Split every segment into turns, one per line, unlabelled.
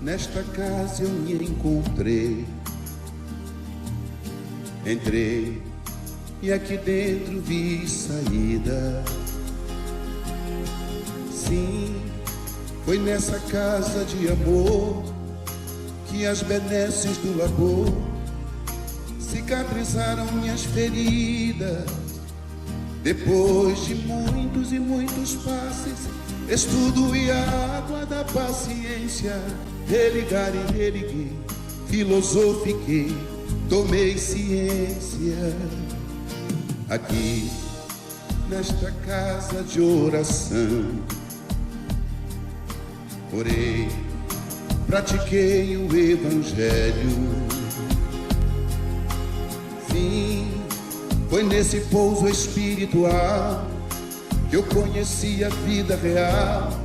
Nesta casa eu me encontrei. Entrei e aqui dentro vi saída. Sim, foi nessa casa de amor que as benesses do labor cicatrizaram minhas feridas. Depois de muitos e muitos passes, estudo e a água da paciência, religar e religuei, filosofiquei, tomei ciência. Aqui, nesta casa de oração, orei, pratiquei o evangelho. Sim, foi nesse pouso espiritual que eu conheci a vida real.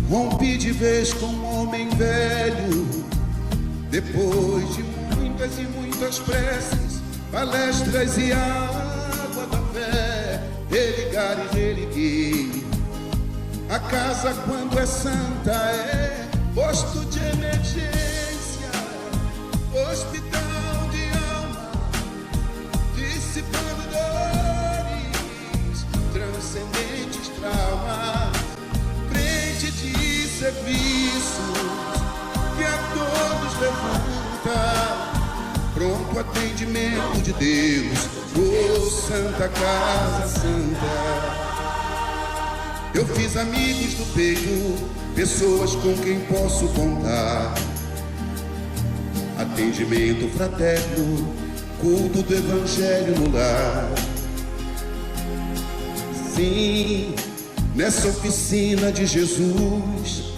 Rompi de vez com um homem velho. Depois de muitas e muitas preces, palestras e água da fé, religar e religuei. A casa, quando é santa, é posto de emergência, hospital de alma, dissipando dores, transcendentes traumas, frente de serviços que a todos levanta, pronto atendimento de Deus, oh Santa Casa Santa. Eu fiz amigos do peito, pessoas com quem posso contar, atendimento fraterno, culto do evangelho no lar. Sim, nessa oficina de Jesus,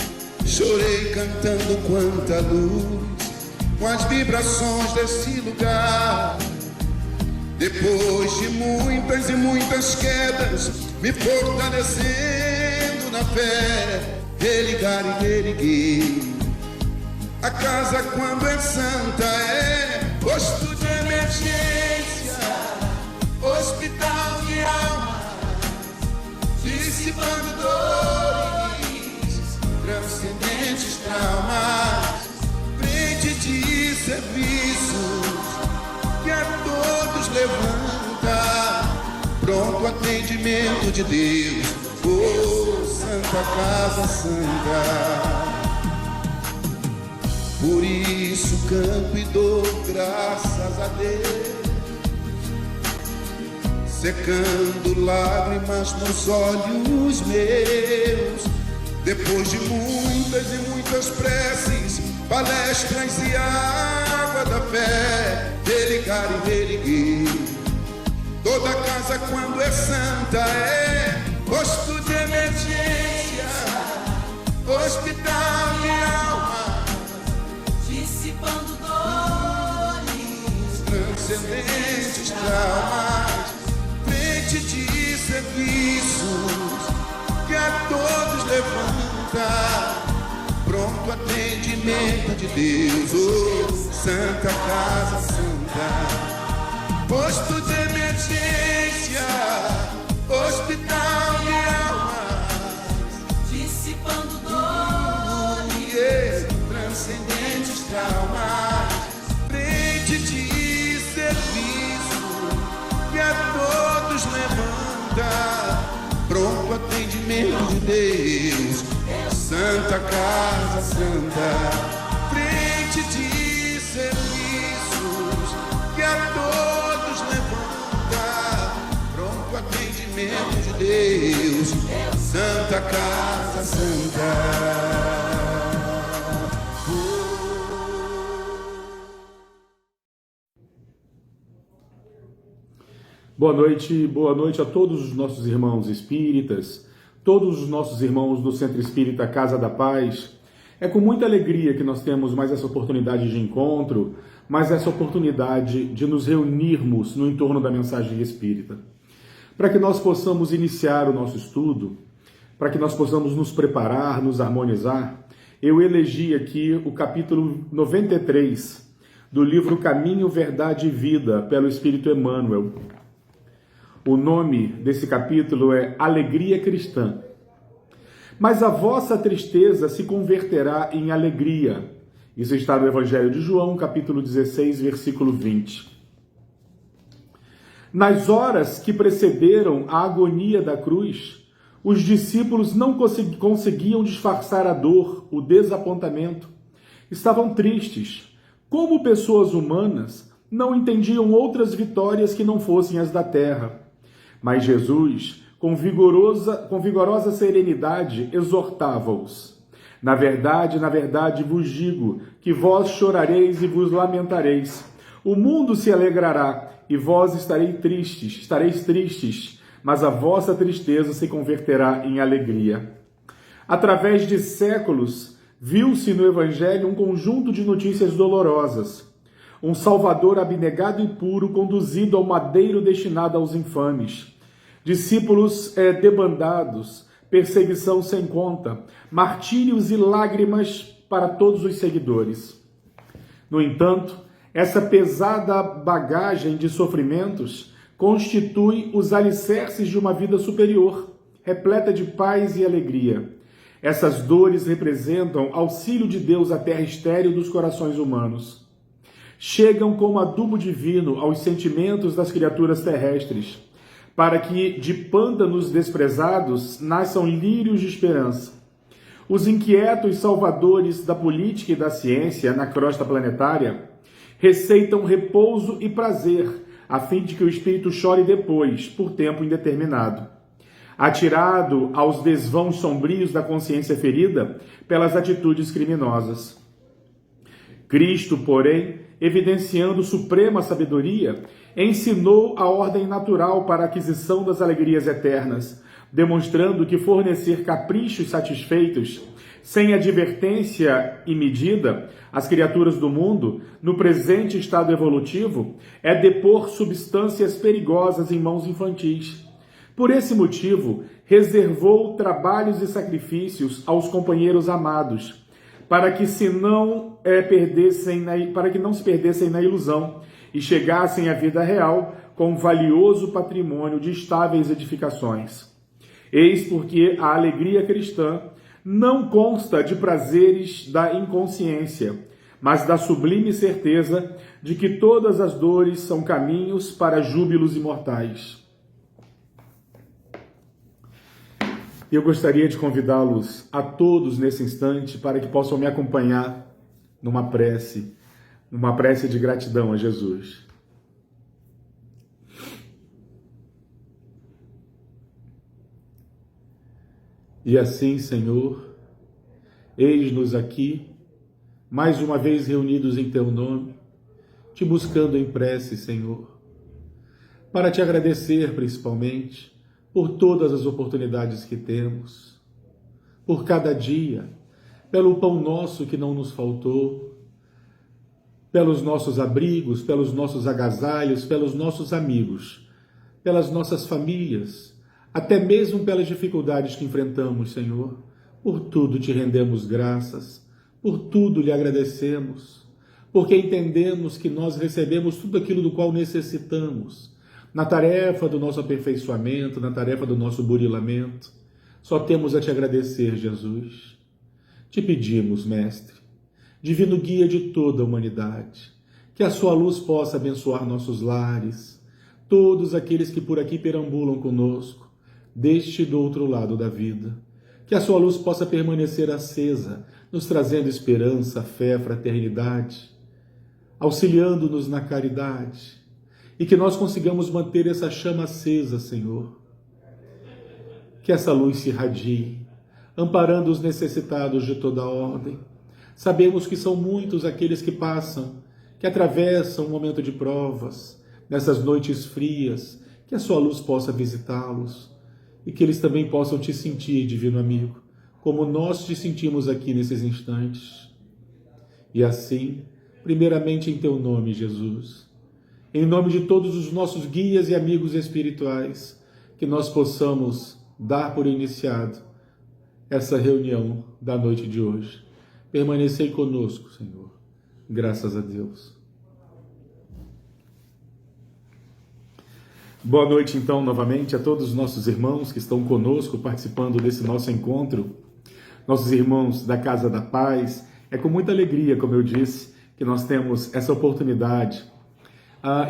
chorei cantando quanta luz, com as vibrações desse lugar. Depois de muitas e muitas quedas, me fortalecendo na fé, religar e religuei. A casa, quando é santa, é posto de emergência, hospital de alma, dissipando dores, transcendentes traumas, frente de serviços que a todos levanta, pronto atendimento de Deus, oh Santa Casa Santa. Por isso canto e dou graças a Deus, secando lágrimas nos olhos meus. Depois de muitas e muitas preces, palestras e água da fé, religar e religuei. Toda casa, quando é santa, é posto de emergência, hospital de alma,
dissipando dores,
transcendentes traumas, frente de serviços que a todos levanta, pronto atendimento de Deus, oh Santa Casa Santa. Posto de emergência, hospital de almas,
dissipando dores,
transcendentes traumas, frente de serviço que a todos levanta, pronto atendimento de Deus, Santa Casa Santa. Frente de serviços que a todos levanta, pronto atendimento de Deus, Santa Casa Santa.
Boa noite a todos os nossos irmãos espíritas, todos os nossos irmãos do Centro Espírita Casa da Paz. É com muita alegria que nós temos mais essa oportunidade de encontro, mais essa oportunidade de nos reunirmos no entorno da mensagem espírita. Para que nós possamos iniciar o nosso estudo, para que nós possamos nos preparar, nos harmonizar, eu elegi aqui o capítulo 93 do livro Caminho, Verdade e Vida, pelo Espírito Emmanuel. O nome desse capítulo é Alegria Cristã. Mas a vossa tristeza se converterá em alegria, Isso está no Evangelho de João, capítulo 16, versículo 20. Nas horas que precederam a agonia da cruz, os discípulos não conseguiam disfarçar a dor, o desapontamento. Estavam tristes. Como pessoas humanas, não entendiam outras vitórias que não fossem as da terra. Mas Jesus, com vigorosa serenidade, exortava-os. Na verdade vos digo que vós chorareis e vos lamentareis. O mundo se alegrará e vós estareis tristes, mas a vossa tristeza se converterá em alegria. Através de séculos, viu-se no Evangelho um conjunto de notícias dolorosas. Um Salvador abnegado e puro conduzido ao madeiro destinado aos infames. Discípulos debandados, perseguição sem conta, martírios e lágrimas para todos os seguidores. No entanto, essa pesada bagagem de sofrimentos constitui os alicerces de uma vida superior, repleta de paz e alegria. Essas dores representam auxílio de Deus à terra estéril dos corações humanos. Chegam como adubo divino aos sentimentos das criaturas terrestres, para que de pântanos desprezados nasçam lírios de esperança. Os inquietos salvadores da política e da ciência na crosta planetária receitam repouso e prazer, a fim de que o espírito chore depois, por tempo indeterminado. Atirado aos desvãos sombrios da consciência ferida pelas atitudes criminosas. Cristo, porém, evidenciando suprema sabedoria, ensinou a ordem natural para a aquisição das alegrias eternas, demonstrando que fornecer caprichos satisfeitos, sem advertência e medida, às criaturas do mundo, no presente estado evolutivo, é depor substâncias perigosas em mãos infantis. Por esse motivo, reservou trabalhos e sacrifícios aos companheiros amados, para que não se perdessem na ilusão e chegassem à vida real com um valioso patrimônio de estáveis edificações. Eis porque a alegria cristã não consta de prazeres da inconsciência, mas da sublime certeza de que todas as dores são caminhos para júbilos imortais. Eu gostaria de convidá-los a todos nesse instante para que possam me acompanhar numa prece de gratidão a Jesus. E assim, Senhor, eis-nos aqui, mais uma vez reunidos em Teu nome, te buscando em prece, Senhor, para te agradecer principalmente por todas as oportunidades que temos, por cada dia, pelo pão nosso que não nos faltou, pelos nossos abrigos, pelos nossos agasalhos, pelos nossos amigos, pelas nossas famílias, até mesmo pelas dificuldades que enfrentamos, Senhor. Por tudo te rendemos graças, por tudo lhe agradecemos, porque entendemos que nós recebemos tudo aquilo do qual necessitamos, na tarefa do nosso aperfeiçoamento, na tarefa do nosso burilamento. Só temos a te agradecer, Jesus. Te pedimos, Mestre, divino guia de toda a humanidade, que a sua luz possa abençoar nossos lares, todos aqueles que por aqui perambulam conosco, deste e do outro lado da vida. Que a sua luz possa permanecer acesa, nos trazendo esperança, fé, fraternidade, auxiliando-nos na caridade, e que nós consigamos manter essa chama acesa, Senhor. Que essa luz se irradie, amparando os necessitados de toda ordem. Sabemos que são muitos aqueles que passam, que atravessam um momento de provas, nessas noites frias, que a sua luz possa visitá-los e que eles também possam te sentir, divino amigo, como nós te sentimos aqui nesses instantes. E assim, primeiramente em teu nome, Jesus, em nome de todos os nossos guias e amigos espirituais, que nós possamos dar por iniciado essa reunião da noite de hoje. Permanecei conosco, Senhor. Graças a Deus. Boa noite, então, novamente a todos os nossos irmãos que estão conosco, participando desse nosso encontro, nossos irmãos da Casa da Paz, É com muita alegria, como eu disse, que nós temos essa oportunidade.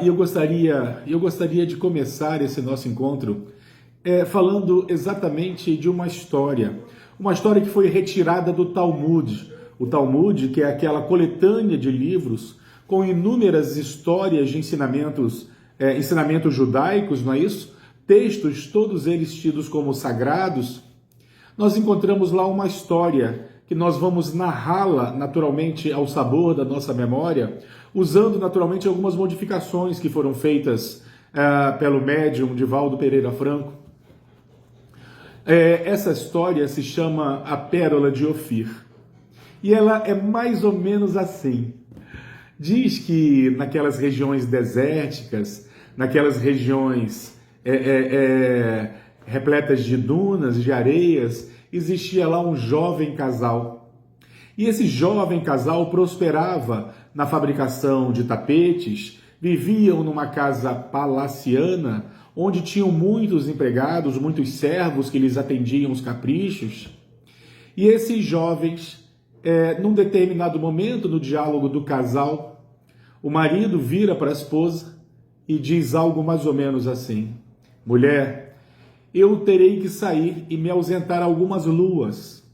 E eu gostaria de começar esse nosso encontro falando exatamente de uma história que foi retirada do Talmud. O Talmud, que é aquela coletânea de livros com inúmeras histórias de ensinamentos judaicos, não é isso? Textos, todos eles tidos como sagrados. Nós encontramos lá uma história que nós vamos narrá-la naturalmente ao sabor da nossa memória, usando naturalmente algumas modificações que foram feitas pelo médium Divaldo Pereira Franco. Essa história se chama A Pérola de Ofir. E ela é mais ou menos assim. Diz que naquelas regiões desérticas, naquelas regiões repletas de dunas, de areias, existia lá um jovem casal. E esse jovem casal prosperava na fabricação de tapetes, viviam numa casa palaciana, onde tinham muitos empregados, muitos servos que lhes atendiam os caprichos. E esses jovens, num determinado momento no diálogo do casal, o marido vira para a esposa e diz algo mais ou menos assim: mulher, eu terei que sair e me ausentar algumas luas.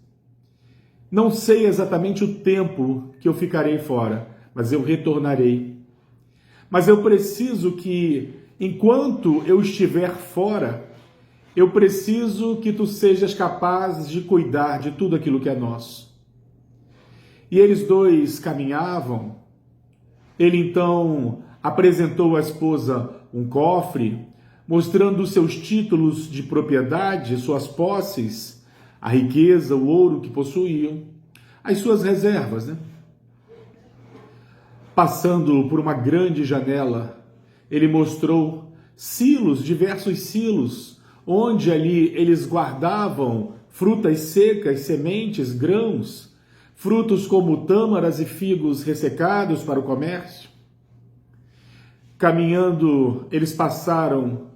Não sei exatamente o tempo que eu ficarei fora, mas eu retornarei. Mas eu preciso que, enquanto eu estiver fora, eu preciso que tu sejas capaz de cuidar de tudo aquilo que é nosso. E eles dois caminhavam. Ele então apresentou à esposa um cofre, mostrando os seus títulos de propriedade, suas posses, a riqueza, o ouro que possuíam, as suas reservas, né? Passando por uma grande janela, ele mostrou silos, diversos silos, onde ali eles guardavam frutas secas, sementes, grãos, frutos como tâmaras e figos ressecados para o comércio. Caminhando, eles passaram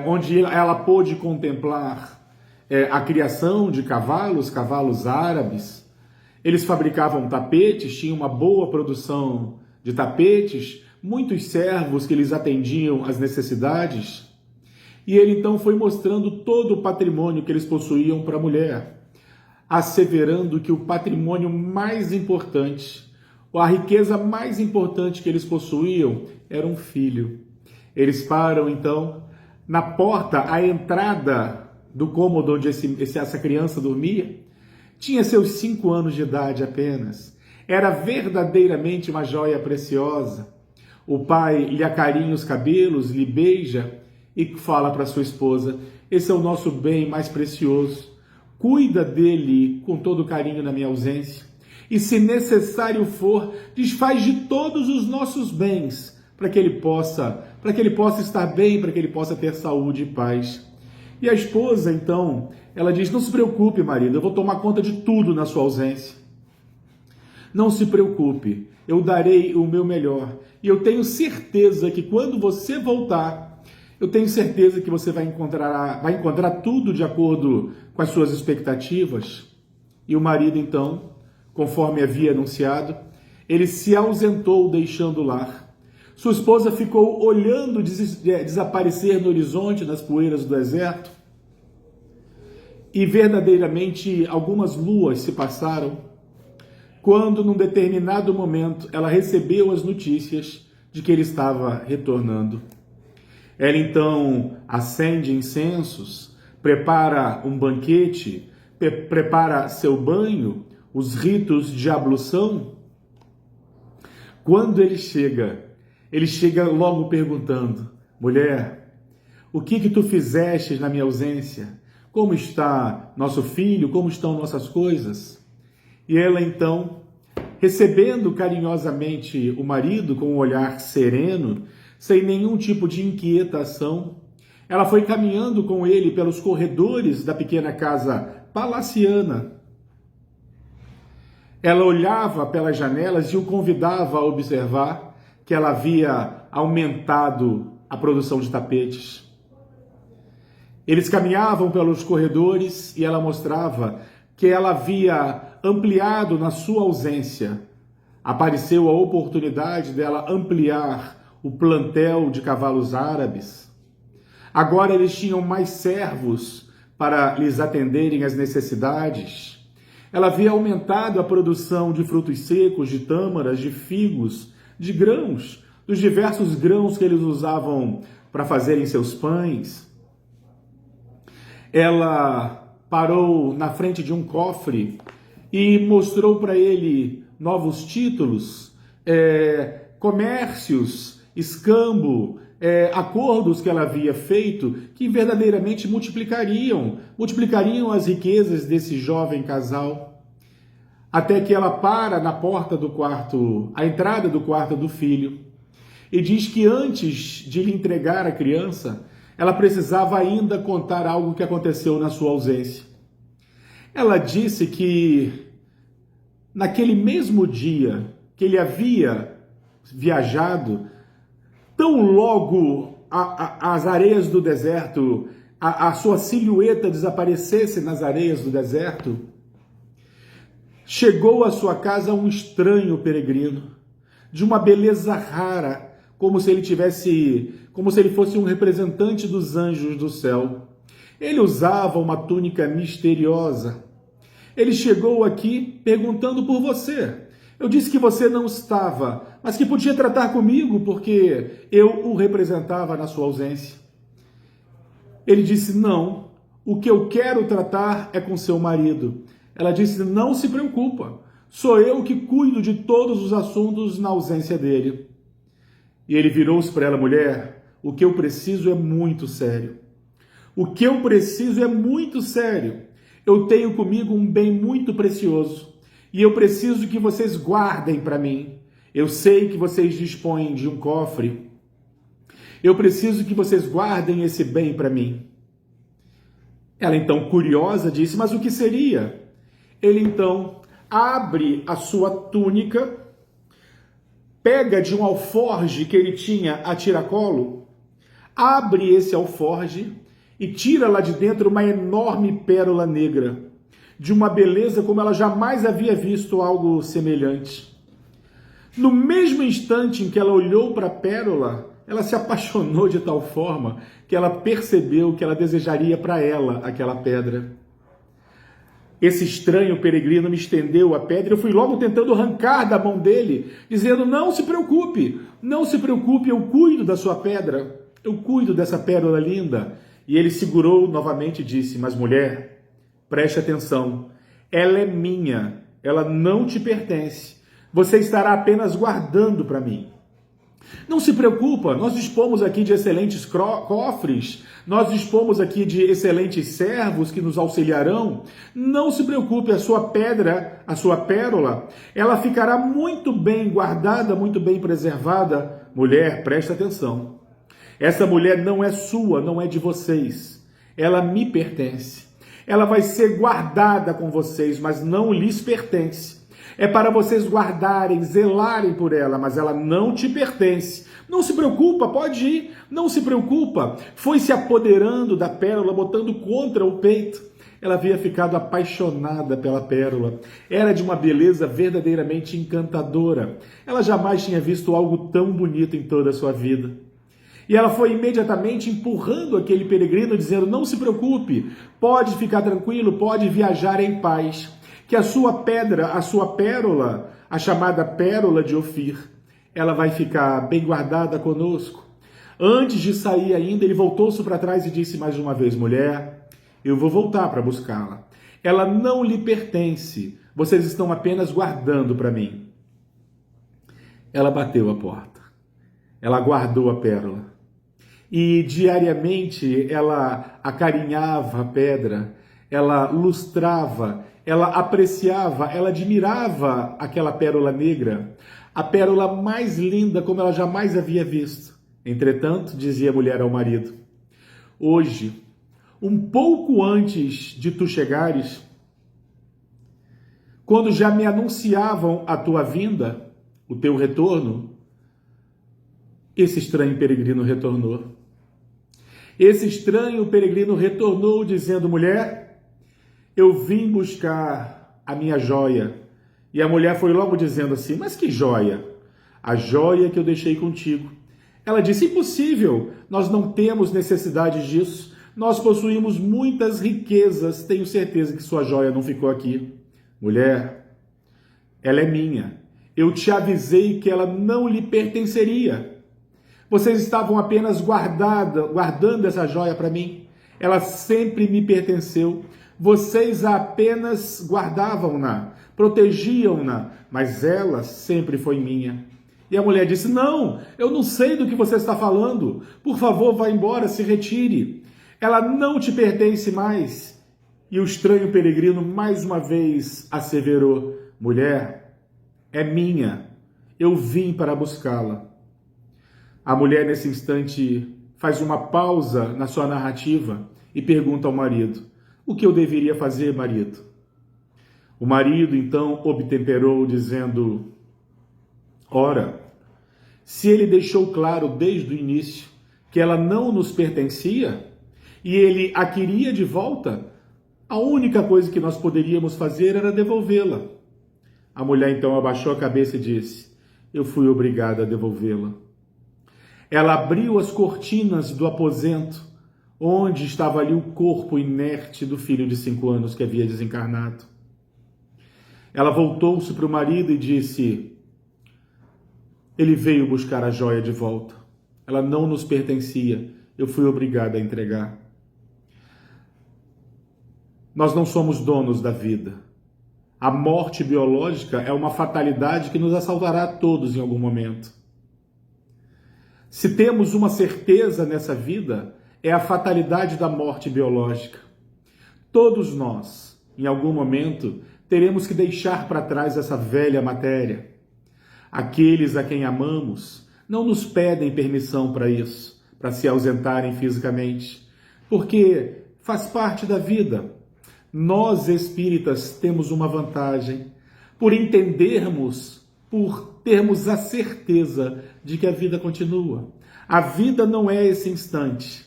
onde ela pôde contemplar a criação de cavalos árabes. Eles fabricavam tapetes, tinham uma boa produção de tapetes, muitos servos que lhes atendiam às necessidades. E ele então foi mostrando todo o patrimônio que eles possuíam para a mulher, asseverando que o patrimônio mais importante, a riqueza mais importante que eles possuíam era um filho. Eles param então na porta, a entrada do cômodo onde essa criança dormia. Tinha seus 5 anos de idade apenas. Era verdadeiramente uma joia preciosa. O pai lhe acarinha os cabelos, lhe beija e fala para sua esposa: esse é o nosso bem mais precioso. Cuida dele com todo carinho na minha ausência. E se necessário for, desfaz de todos os nossos bens para que ele possa estar bem, para que ele possa ter saúde e paz. E a esposa, então, ela diz: não se preocupe, marido, eu vou tomar conta de tudo na sua ausência. Não se preocupe, eu darei o meu melhor. E eu tenho certeza que quando você voltar, eu tenho certeza que você vai encontrar tudo de acordo com as suas expectativas. E o marido, então, conforme havia anunciado, ele se ausentou deixando o lar. Sua esposa ficou olhando desaparecer no horizonte, nas poeiras do deserto. E verdadeiramente algumas luas se passaram, quando num determinado momento ela recebeu as notícias de que ele estava retornando. Ela então acende incensos, prepara um banquete, prepara seu banho, os ritos de ablução. Quando ele chega logo perguntando: mulher, o que tu fizeste na minha ausência? Como está nosso filho? Como estão nossas coisas? E ela então, recebendo carinhosamente o marido com um olhar sereno, sem nenhum tipo de inquietação, ela foi caminhando com ele pelos corredores da pequena casa palaciana. Ela olhava pelas janelas e o convidava a observar que ela havia aumentado a produção de tapetes. Eles caminhavam pelos corredores e ela mostrava que ela havia ampliado na sua ausência. Apareceu a oportunidade dela ampliar o plantel de cavalos árabes. Agora eles tinham mais servos para lhes atenderem às necessidades. Ela havia aumentado a produção de frutos secos, de tâmaras, de figos, de grãos, dos diversos grãos que eles usavam para fazerem seus pães. Ela parou na frente de um cofre e mostrou para ele novos títulos, comércios, escambo, acordos que ela havia feito que verdadeiramente multiplicariam as riquezas desse jovem casal. Até que ela para na porta do quarto, a entrada do quarto do filho, e diz que antes de lhe entregar a criança, ela precisava ainda contar algo que aconteceu na sua ausência. Ela disse que naquele mesmo dia que ele havia viajado, tão logo as areias do deserto, a sua silhueta desaparecesse nas areias do deserto, chegou à sua casa um estranho peregrino, de uma beleza rara, como se ele fosse um representante dos anjos do céu. Ele usava uma túnica misteriosa. Ele chegou aqui perguntando por você. Eu disse que você não estava, mas que podia tratar comigo porque eu o representava na sua ausência. Ele disse, não, o que eu quero tratar é com seu marido. Ela disse, não se preocupa, sou eu que cuido de todos os assuntos na ausência dele. E ele virou-se para ela, mulher, o que eu preciso é muito sério. O que eu preciso é muito sério. Eu tenho comigo um bem muito precioso e eu preciso que vocês guardem para mim. Eu sei que vocês dispõem de um cofre. Eu preciso que vocês guardem esse bem para mim. Ela então, curiosa, disse, mas o que seria? Ele então abre a sua túnica, pega de um alforje que ele tinha a tiracolo, abre esse alforje e tira lá de dentro uma enorme pérola negra, de uma beleza como ela jamais havia visto algo semelhante. No mesmo instante em que ela olhou para a pérola, ela se apaixonou de tal forma que ela percebeu que ela desejaria para ela aquela pedra. Esse estranho peregrino me estendeu a pedra, eu fui logo tentando arrancar da mão dele, dizendo, não se preocupe, eu cuido da sua pedra, eu cuido dessa pérola linda. E ele segurou novamente e disse, mas mulher, preste atenção, ela é minha, ela não te pertence, você estará apenas guardando para mim. Não se preocupa, nós dispomos aqui de excelentes cofres, nós dispomos aqui de excelentes servos que nos auxiliarão. Não se preocupe, a sua pedra, a sua pérola, ela ficará muito bem guardada, muito bem preservada. Mulher, presta atenção. Essa mulher não é sua, não é de vocês. Ela me pertence. Ela vai ser guardada com vocês, mas não lhes pertence. É para vocês guardarem, zelarem por ela, mas ela não te pertence. Não se preocupa, pode ir, não se preocupa. Foi se apoderando da pérola, botando contra o peito. Ela havia ficado apaixonada pela pérola. Era de uma beleza verdadeiramente encantadora. Ela jamais tinha visto algo tão bonito em toda a sua vida. E ela foi imediatamente empurrando aquele peregrino, dizendo, não se preocupe, pode ficar tranquilo, pode viajar em paz. Que a sua pedra, a sua pérola, a chamada pérola de Ofir, ela vai ficar bem guardada conosco. Antes de sair ainda, ele voltou-se para trás e disse mais uma vez, mulher, eu vou voltar para buscá-la. Ela não lhe pertence, vocês estão apenas guardando para mim. Ela bateu a porta, ela guardou a pérola. E diariamente ela acarinhava a pedra, ela lustrava, ela apreciava, ela admirava aquela pérola negra, a pérola mais linda como ela jamais havia visto. Entretanto, dizia a mulher ao marido, hoje, um pouco antes de tu chegares, quando já me anunciavam a tua vinda, o teu retorno, esse estranho peregrino retornou. Esse estranho peregrino retornou dizendo, mulher, eu vim buscar a minha joia. E a mulher foi logo dizendo assim: mas que joia? A joia que eu deixei contigo. Ela disse: impossível, nós não temos necessidade disso. Nós possuímos muitas riquezas, tenho certeza que sua joia não ficou aqui. Mulher, ela é minha. Eu te avisei que ela não lhe pertenceria. Vocês estavam apenas guardando essa joia para mim. Ela sempre me pertenceu. Vocês apenas guardavam-na, protegiam-na, mas ela sempre foi minha. E a mulher disse: não, eu não sei do que você está falando. Por favor, vá embora, se retire. Ela não te pertence mais. E o estranho peregrino mais uma vez asseverou: mulher, é minha. Eu vim para buscá-la. A mulher, nesse instante, faz uma pausa na sua narrativa e pergunta ao marido: o que eu deveria fazer, marido? O marido, então, obtemperou, dizendo: ora, se ele deixou claro desde o início que ela não nos pertencia e ele a queria de volta, a única coisa que nós poderíamos fazer era devolvê-la. A mulher, então, abaixou a cabeça e disse: eu fui obrigada a devolvê-la. Ela abriu as cortinas do aposento, onde estava ali o corpo inerte do filho de 5 anos que havia desencarnado. Ela voltou-se para o marido e disse: ele veio buscar a joia de volta. Ela não nos pertencia. Eu fui obrigada a entregar. Nós não somos donos da vida. A morte biológica é uma fatalidade que nos assaltará a todos em algum momento. Se temos uma certeza nessa vida, é a fatalidade da morte biológica. Todos nós, em algum momento, teremos que deixar para trás essa velha matéria. Aqueles a quem amamos não nos pedem permissão para isso, para se ausentarem fisicamente, porque faz parte da vida. Nós, espíritas, temos uma vantagem por entendermos, por termos a certeza de que a vida continua. A vida não é esse instante.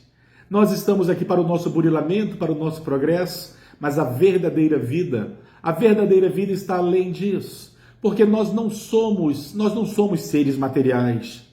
Nós estamos aqui para o nosso burilamento, para o nosso progresso, mas a verdadeira vida está além disso, porque nós não somos seres materiais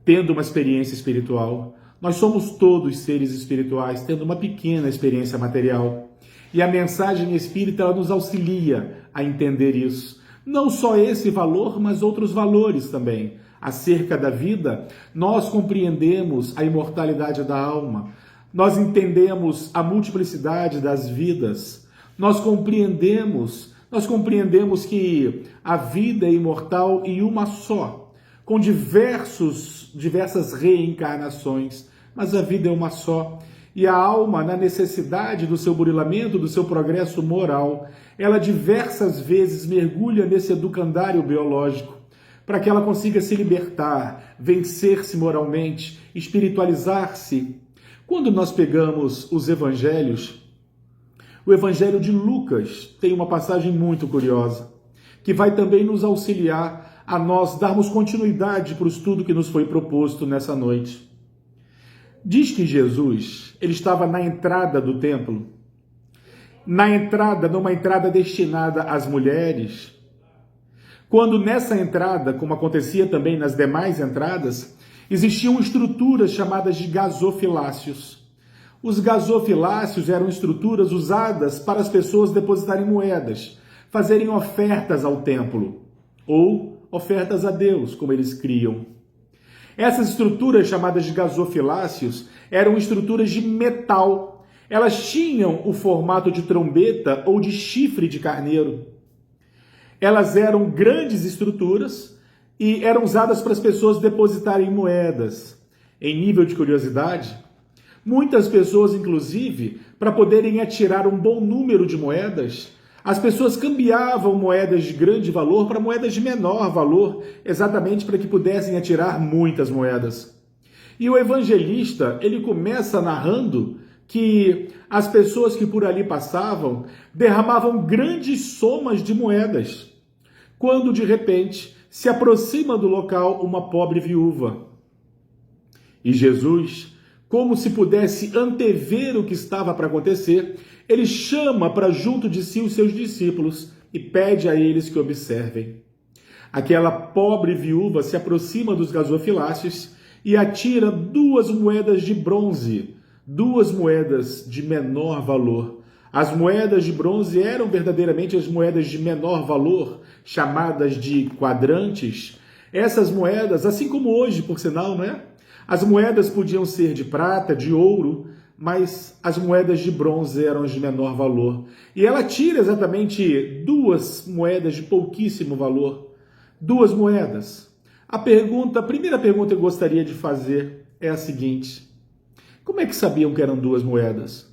tendo uma experiência espiritual. Nós somos todos seres espirituais tendo uma pequena experiência material. E a mensagem espírita ela nos auxilia a entender isso. Não só esse valor, mas outros valores também. Acerca da vida, nós compreendemos a imortalidade da alma. Nós entendemos a multiplicidade das vidas. Nós compreendemos que a vida é imortal e uma só, com diversas reencarnações, mas a vida é uma só. E a alma, na necessidade do seu burilamento, do seu progresso moral, ela diversas vezes mergulha nesse educandário biológico, para que ela consiga se libertar, vencer-se moralmente, espiritualizar-se. Quando nós pegamos os evangelhos, o evangelho de Lucas tem uma passagem muito curiosa, que vai também nos auxiliar a nós darmos continuidade para o estudo que nos foi proposto nessa noite. Diz que Jesus, ele estava na entrada do templo, numa entrada destinada às mulheres, quando nessa entrada, como acontecia também nas demais entradas, existiam estruturas chamadas de gasofilácios. Os gasofilácios eram estruturas usadas para as pessoas depositarem moedas, fazerem ofertas ao templo, ou ofertas a Deus, como eles criam. Essas estruturas chamadas de gasofilácios eram estruturas de metal. Elas tinham o formato de trombeta ou de chifre de carneiro. Elas eram grandes estruturas e eram usadas para as pessoas depositarem moedas. Em nível de curiosidade, muitas pessoas, inclusive, para poderem atirar um bom número de moedas, as pessoas cambiavam moedas de grande valor para moedas de menor valor, exatamente para que pudessem atirar muitas moedas. E o evangelista, ele começa narrando que as pessoas que por ali passavam derramavam grandes somas de moedas, quando de repente se aproxima do local uma pobre viúva. E Jesus, como se pudesse antever o que estava para acontecer, ele chama para junto de si os seus discípulos e pede a eles que observem. Aquela pobre viúva se aproxima dos gasofiláceos e atira 2 moedas de bronze, 2 moedas de menor valor. As moedas de bronze eram verdadeiramente as moedas de menor valor, chamadas de quadrantes. Essas moedas, assim como hoje, por sinal, não é? As moedas podiam ser de prata, de ouro, mas as moedas de bronze eram as de menor valor. E ela tira exatamente 2 moedas de pouquíssimo valor. 2 moedas. A primeira pergunta que eu gostaria de fazer é a seguinte: como é que sabiam que eram 2 moedas?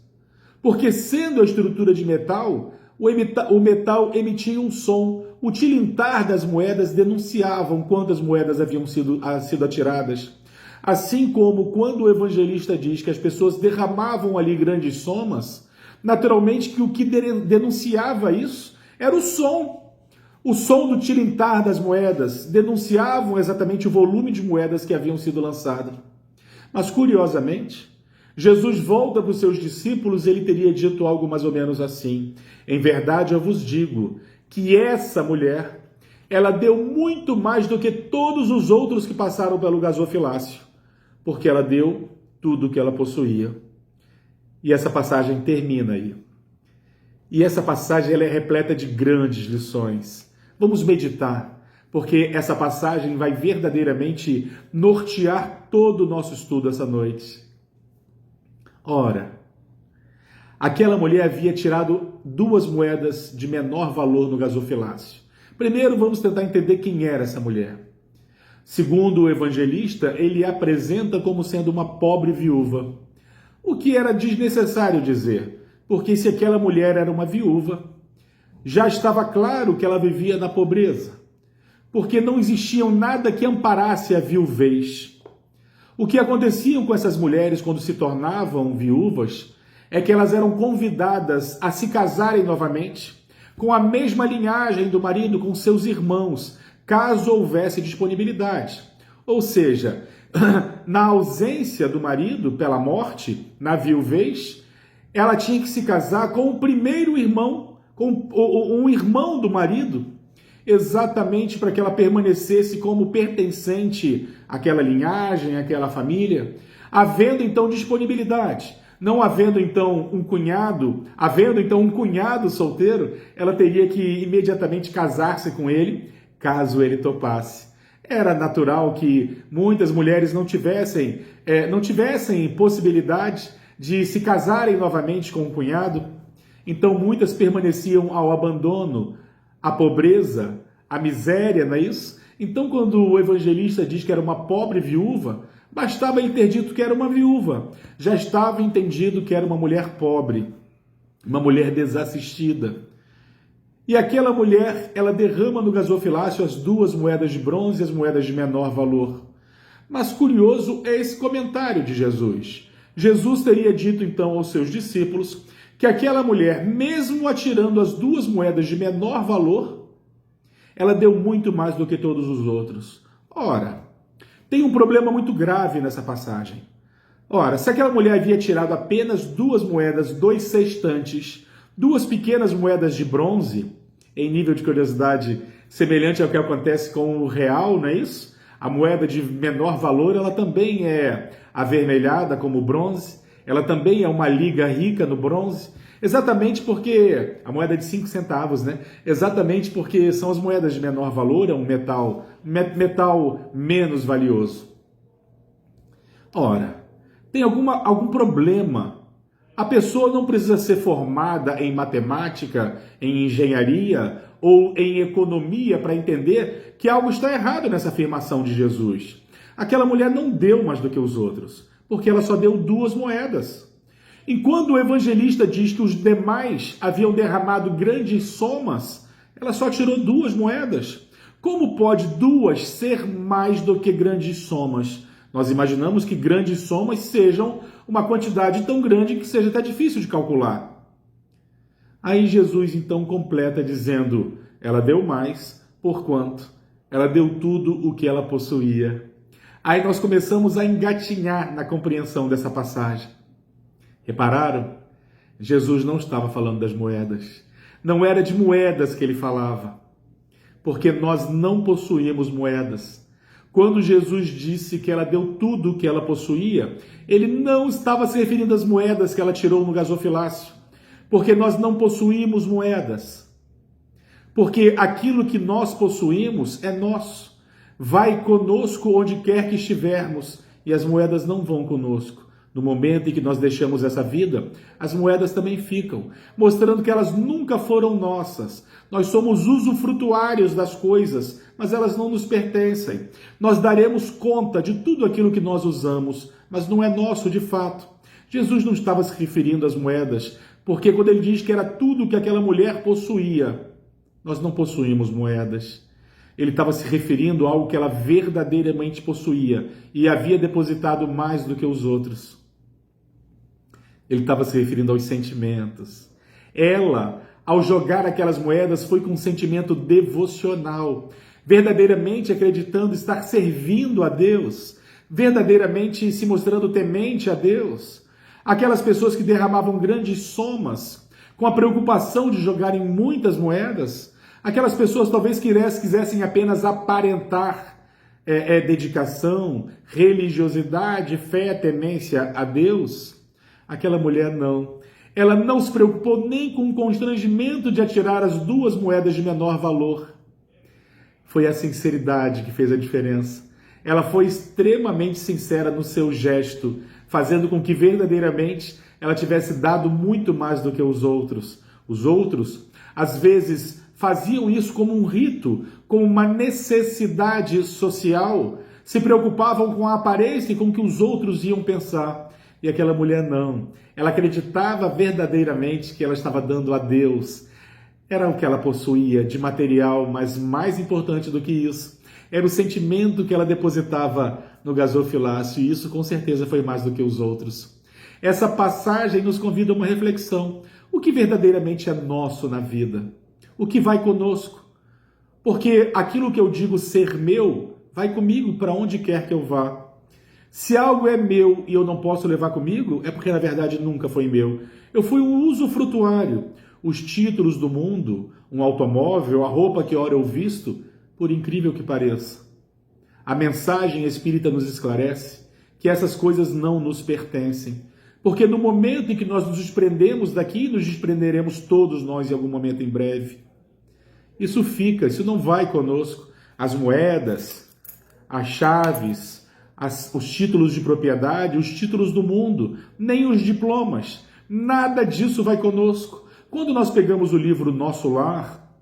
Porque, sendo a estrutura de metal, o metal emitia um som. O tilintar das moedas denunciavam quantas moedas haviam sido atiradas. Assim como quando o evangelista diz que as pessoas derramavam ali grandes somas, naturalmente que o que denunciava isso era o som. O som do tilintar das moedas denunciavam exatamente o volume de moedas que haviam sido lançadas. Mas, curiosamente, Jesus volta para os seus discípulos e ele teria dito algo mais ou menos assim: em verdade eu vos digo que essa mulher, ela deu muito mais do que todos os outros que passaram pelo gasofilácio, porque ela deu tudo o que ela possuía. E essa passagem termina aí. E essa passagem ela é repleta de grandes lições. Vamos meditar, porque essa passagem vai verdadeiramente nortear todo o nosso estudo essa noite. Ora, aquela mulher havia tirado 2 moedas de menor valor no gasofilácio. Primeiro, vamos tentar entender quem era essa mulher. Segundo o evangelista, ele a apresenta como sendo uma pobre viúva. O que era desnecessário dizer, porque se aquela mulher era uma viúva, já estava claro que ela vivia na pobreza, porque não existia nada que amparasse a viuvez. O que acontecia com essas mulheres quando se tornavam viúvas é que elas eram convidadas a se casarem novamente com a mesma linhagem do marido, com seus irmãos, caso houvesse disponibilidade. Ou seja, na ausência do marido pela morte, na viuvez, ela tinha que se casar com o primeiro irmão, com um irmão do marido, exatamente para que ela permanecesse como pertencente àquela linhagem, àquela família, havendo então disponibilidade. Não havendo então um cunhado, havendo então um cunhado solteiro, ela teria que imediatamente casar-se com ele, caso ele topasse. Era natural que muitas mulheres não tivessem possibilidade de se casarem novamente com um cunhado. Então muitas permaneciam ao abandono, à pobreza, à miséria, não é isso? Então quando o evangelista diz que era uma pobre viúva, bastava ele ter dito que era uma viúva. Já estava entendido que era uma mulher pobre, uma mulher desassistida. E aquela mulher, ela derrama no gasofilácio as 2 moedas de bronze e as moedas de menor valor. Mas curioso é esse comentário de Jesus. Jesus teria dito então aos seus discípulos que aquela mulher, mesmo atirando as 2 moedas de menor valor, ela deu muito mais do que todos os outros. Ora, tem um problema muito grave nessa passagem. Ora, se aquela mulher havia tirado apenas 2 moedas, 2 sextantes, 2 pequenas moedas de bronze, em nível de curiosidade semelhante ao que acontece com o real, não é isso? A moeda de menor valor, ela também é avermelhada como o bronze, ela também é uma liga rica no bronze, exatamente porque, a moeda de 5 centavos, né? Exatamente porque são as moedas de menor valor, é um metal menos valioso. Ora, tem algum problema? A pessoa não precisa ser formada em matemática, em engenharia ou em economia para entender que algo está errado nessa afirmação de Jesus. Aquela mulher não deu mais do que os outros, porque ela só deu 2 moedas. Enquanto o evangelista diz que os demais haviam derramado grandes somas, ela só tirou 2 moedas. Como pode 2 ser mais do que grandes somas? Nós imaginamos que grandes somas sejam uma quantidade tão grande que seja até difícil de calcular. Aí Jesus então completa dizendo, ela deu mais, porquanto ela deu tudo o que ela possuía. Aí nós começamos a engatinhar na compreensão dessa passagem. Repararam? Jesus não estava falando das moedas, Não era de moedas que ele falava, porque nós não possuímos moedas. Quando Jesus disse que ela deu tudo o que ela possuía, ele não estava se referindo às moedas que ela tirou no gasofilácio, porque nós não possuímos moedas. Porque aquilo que nós possuímos é nosso. Vai conosco onde quer que estivermos, e as moedas não vão conosco. No momento em que nós deixamos essa vida, as moedas também ficam, mostrando que elas nunca foram nossas. Nós somos usufrutuários das coisas, mas elas não nos pertencem. Nós daremos conta de tudo aquilo que nós usamos, mas não é nosso de fato. Jesus não estava se referindo às moedas, porque quando ele diz que era tudo que aquela mulher possuía, nós não possuímos moedas. Ele estava se referindo a algo que ela verdadeiramente possuía e havia depositado mais do que os outros. Ele estava se referindo aos sentimentos. Ela, ao jogar aquelas moedas, foi com um sentimento devocional, verdadeiramente acreditando estar servindo a Deus, verdadeiramente se mostrando temente a Deus. Aquelas pessoas que derramavam grandes somas, com a preocupação de jogarem muitas moedas, aquelas pessoas talvez quisessem apenas aparentar dedicação, religiosidade, fé, temência a Deus. Aquela mulher não. Ela não se preocupou nem com o constrangimento de atirar as 2 moedas de menor valor. Foi a sinceridade que fez a diferença. Ela foi extremamente sincera no seu gesto, fazendo com que verdadeiramente ela tivesse dado muito mais do que os outros. Os outros, às vezes, faziam isso como um rito, como uma necessidade social, se preocupavam com a aparência e com o que os outros iam pensar. E aquela mulher não. Ela acreditava verdadeiramente que ela estava dando a Deus. Era o que ela possuía de material, mas mais importante do que isso, era o sentimento que ela depositava no gasofilácio, e isso com certeza foi mais do que os outros. Essa passagem nos convida a uma reflexão. O que verdadeiramente é nosso na vida? O que vai conosco? Porque aquilo que eu digo ser meu, vai comigo para onde quer que eu vá. Se algo é meu e eu não posso levar comigo, é porque na verdade nunca foi meu. Eu fui um usufrutuário. Os títulos do mundo, um automóvel, a roupa que ora eu visto, por incrível que pareça. A mensagem espírita nos esclarece que essas coisas não nos pertencem. Porque no momento em que nós nos desprendemos daqui, nos desprenderemos todos nós em algum momento em breve. Isso fica, isso não vai conosco. As moedas, as chaves, os títulos de propriedade, os títulos do mundo, nem os diplomas, nada disso vai conosco. Quando nós pegamos o livro Nosso Lar,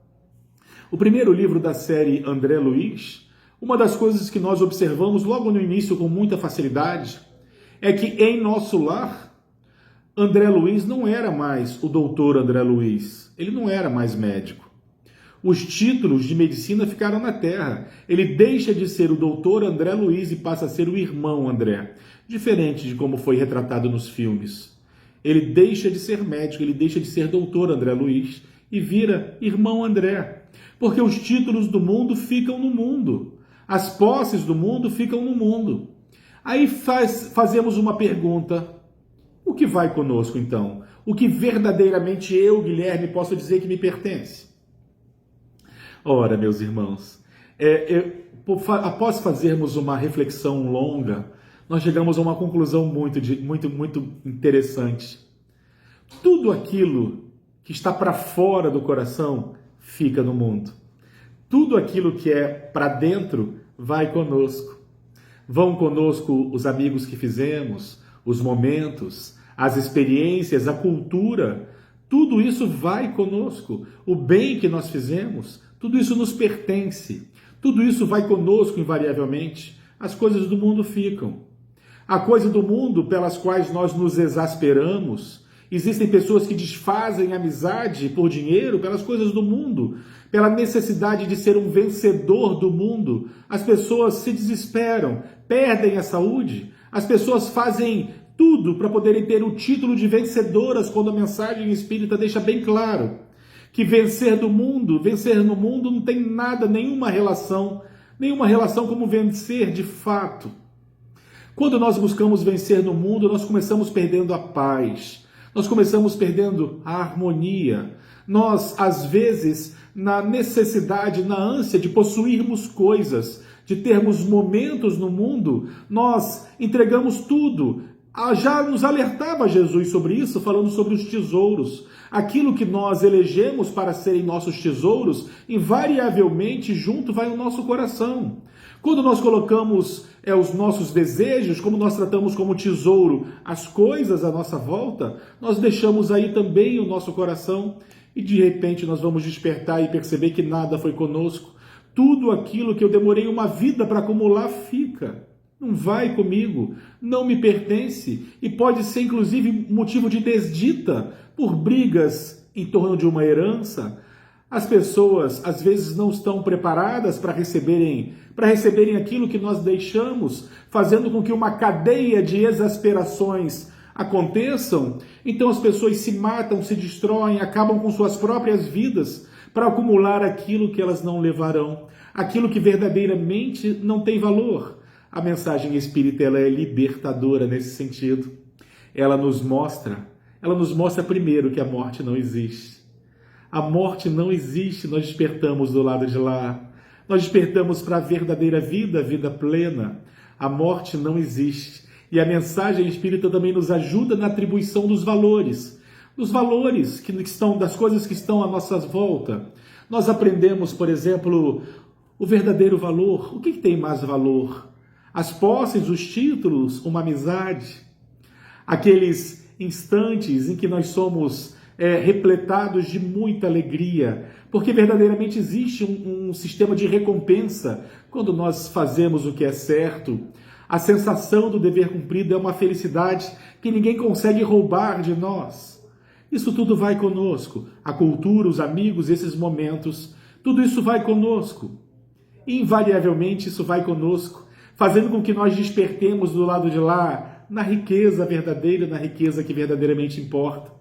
o primeiro livro da série André Luiz, uma das coisas que nós observamos logo no início com muita facilidade é que em Nosso Lar, André Luiz não era mais o doutor André Luiz, ele não era mais médico. Os títulos de medicina ficaram na terra. Ele deixa de ser o doutor André Luiz e passa a ser o irmão André. Diferente de como foi retratado nos filmes. Ele deixa de ser médico, ele deixa de ser doutor André Luiz e vira irmão André. Porque os títulos do mundo ficam no mundo. As posses do mundo ficam no mundo. Aí fazemos uma pergunta. O que vai conosco então? O que verdadeiramente eu, Guilherme, posso dizer que me pertence? Ora, meus irmãos, após fazermos uma reflexão longa, nós chegamos a uma conclusão muito interessante. Tudo aquilo que está para fora do coração fica no mundo. Tudo aquilo que é para dentro vai conosco. Vão conosco os amigos que fizemos, os momentos, as experiências, a cultura. Tudo isso vai conosco. O bem que nós fizemos, tudo isso nos pertence, tudo isso vai conosco invariavelmente. As coisas do mundo ficam. A coisa do mundo pelas quais nós nos exasperamos, existem pessoas que desfazem amizade por dinheiro pelas coisas do mundo, pela necessidade de ser um vencedor do mundo. As pessoas se desesperam, perdem a saúde, as pessoas fazem tudo para poderem ter o título de vencedoras, quando a mensagem espírita deixa bem claro que vencer no mundo não tem nada, nenhuma relação como vencer de fato. Quando nós buscamos vencer no mundo, nós começamos perdendo a paz, nós começamos perdendo a harmonia, Nós, às vezes, na necessidade, na ânsia de possuirmos coisas, de termos momentos no mundo, nós entregamos tudo. Já nos alertava Jesus sobre isso, falando sobre os tesouros. Aquilo que nós elegemos para serem nossos tesouros, invariavelmente junto vai o nosso coração. Quando nós colocamos os nossos desejos, como nós tratamos como tesouro as coisas à nossa volta, nós deixamos aí também o nosso coração e de repente nós vamos despertar e perceber que nada foi conosco. Tudo aquilo que eu demorei uma vida para acumular fica. Não vai comigo, não me pertence e pode ser inclusive motivo de desdita por brigas em torno de uma herança. As pessoas às vezes não estão preparadas para receberem aquilo que nós deixamos, fazendo com que uma cadeia de exasperações aconteçam. Então as pessoas se matam, se destroem, acabam com suas próprias vidas para acumular aquilo que elas não levarão, aquilo que verdadeiramente não tem valor. A mensagem espírita ela é libertadora nesse sentido. Ela nos mostra primeiro que a morte não existe. A morte não existe, nós despertamos do lado de lá. Nós despertamos para a verdadeira vida, a vida plena. A morte não existe. E a mensagem espírita também nos ajuda na atribuição dos valores que estão, das coisas que estão à nossa volta. Nós aprendemos, por exemplo, o verdadeiro valor. O que tem mais valor? As posses, os títulos, uma amizade, aqueles instantes em que nós somos repletados de muita alegria, porque verdadeiramente existe um sistema de recompensa quando nós fazemos o que é certo. A sensação do dever cumprido é uma felicidade que ninguém consegue roubar de nós. Isso tudo vai conosco, a cultura, os amigos, esses momentos, tudo isso vai conosco. Invariavelmente isso vai conosco, fazendo com que nós despertemos do lado de lá, na riqueza verdadeira, na riqueza que verdadeiramente importa.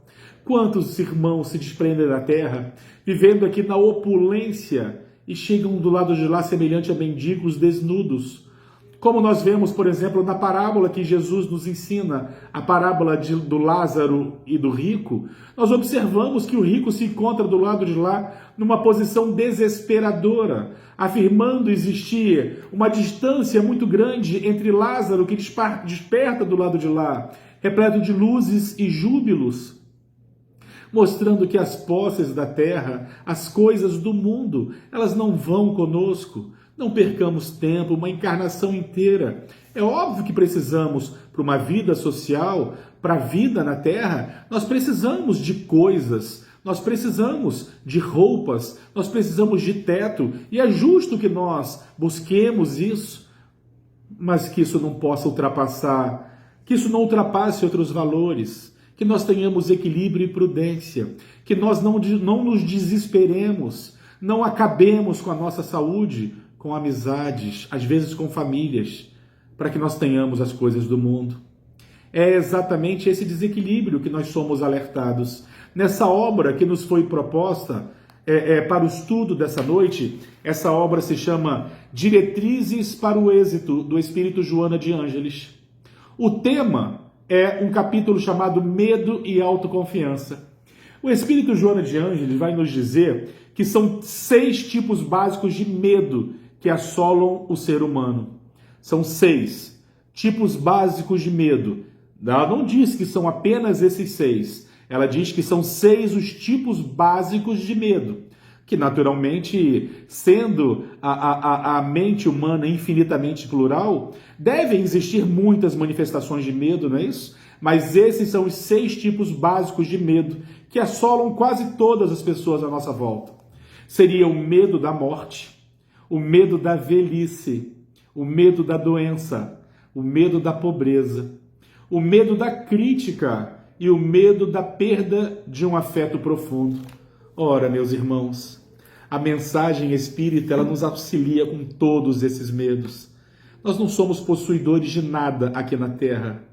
Quantos irmãos se desprendem da terra, vivendo aqui na opulência, e chegam do lado de lá semelhante a mendigos desnudos? Como nós vemos, por exemplo, na parábola que Jesus nos ensina, a parábola do Lázaro e do rico, nós observamos que o rico se encontra do lado de lá numa posição desesperadora, afirmando existir uma distância muito grande entre Lázaro, que desperta do lado de lá, repleto de luzes e júbilos, mostrando que as posses da terra, as coisas do mundo, elas não vão conosco. Não percamos tempo, uma encarnação inteira. É óbvio que precisamos, para uma vida social, para a vida na terra, nós precisamos de coisas, nós precisamos de roupas, nós precisamos de teto, e é justo que nós busquemos isso, mas que isso não possa ultrapassar, que isso não ultrapasse outros valores, que nós tenhamos equilíbrio e prudência, que nós não nos desesperemos, não acabemos com a nossa saúde, com amizades, às vezes com famílias, para que nós tenhamos as coisas do mundo. É exatamente esse desequilíbrio que nós somos alertados. Nessa obra que nos foi proposta para o estudo dessa noite, essa obra se chama Diretrizes para o Êxito, do Espírito Joana de Ângeles. O tema é um capítulo chamado Medo e Autoconfiança. O Espírito Joana de Ângeles vai nos dizer que são 6 tipos básicos de medo que assolam o ser humano. São 6 tipos básicos de medo. Ela não diz que são apenas esses 6. Ela diz que são 6 os tipos básicos de medo, que naturalmente, sendo a mente humana infinitamente plural, devem existir muitas manifestações de medo, não é isso? Mas esses são os 6 tipos básicos de medo que assolam quase todas as pessoas à nossa volta. Seria o medo da morte, o medo da velhice, o medo da doença, o medo da pobreza, o medo da crítica e o medo da perda de um afeto profundo. Ora, meus irmãos, a mensagem espírita ela nos auxilia com todos esses medos. Nós não somos possuidores de nada aqui na Terra.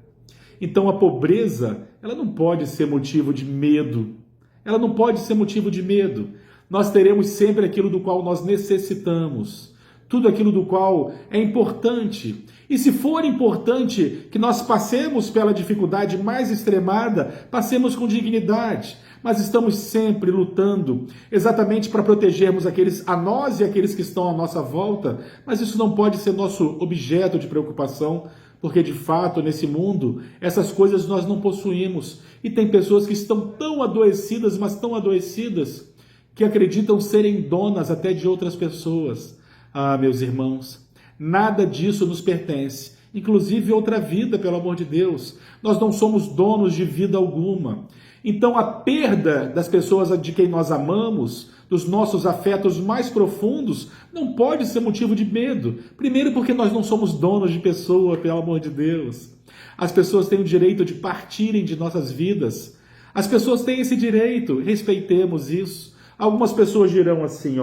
Então a pobreza ela não pode ser motivo de medo. Ela não pode ser motivo de medo. Nós teremos sempre aquilo do qual nós necessitamos, tudo aquilo do qual é importante. E se for importante que nós passemos pela dificuldade mais extremada, passemos com dignidade. mas estamos sempre lutando exatamente para protegermos a nós e aqueles que estão à nossa volta, mas isso não pode ser nosso objeto de preocupação, porque de fato nesse mundo essas coisas nós não possuímos, e tem pessoas que estão tão adoecidas, mas tão adoecidas, que acreditam serem donas até de outras pessoas. Ah, meus irmãos, nada disso nos pertence, inclusive outra vida, pelo amor de Deus. Nós não somos donos de vida alguma. Então a perda das pessoas de quem nós amamos, dos nossos afetos mais profundos, não pode ser motivo de medo. Primeiro porque nós não somos donos de pessoa, pelo amor de Deus. As pessoas têm o direito de partirem de nossas vidas. As pessoas têm esse direito, respeitemos isso. Algumas pessoas dirão assim,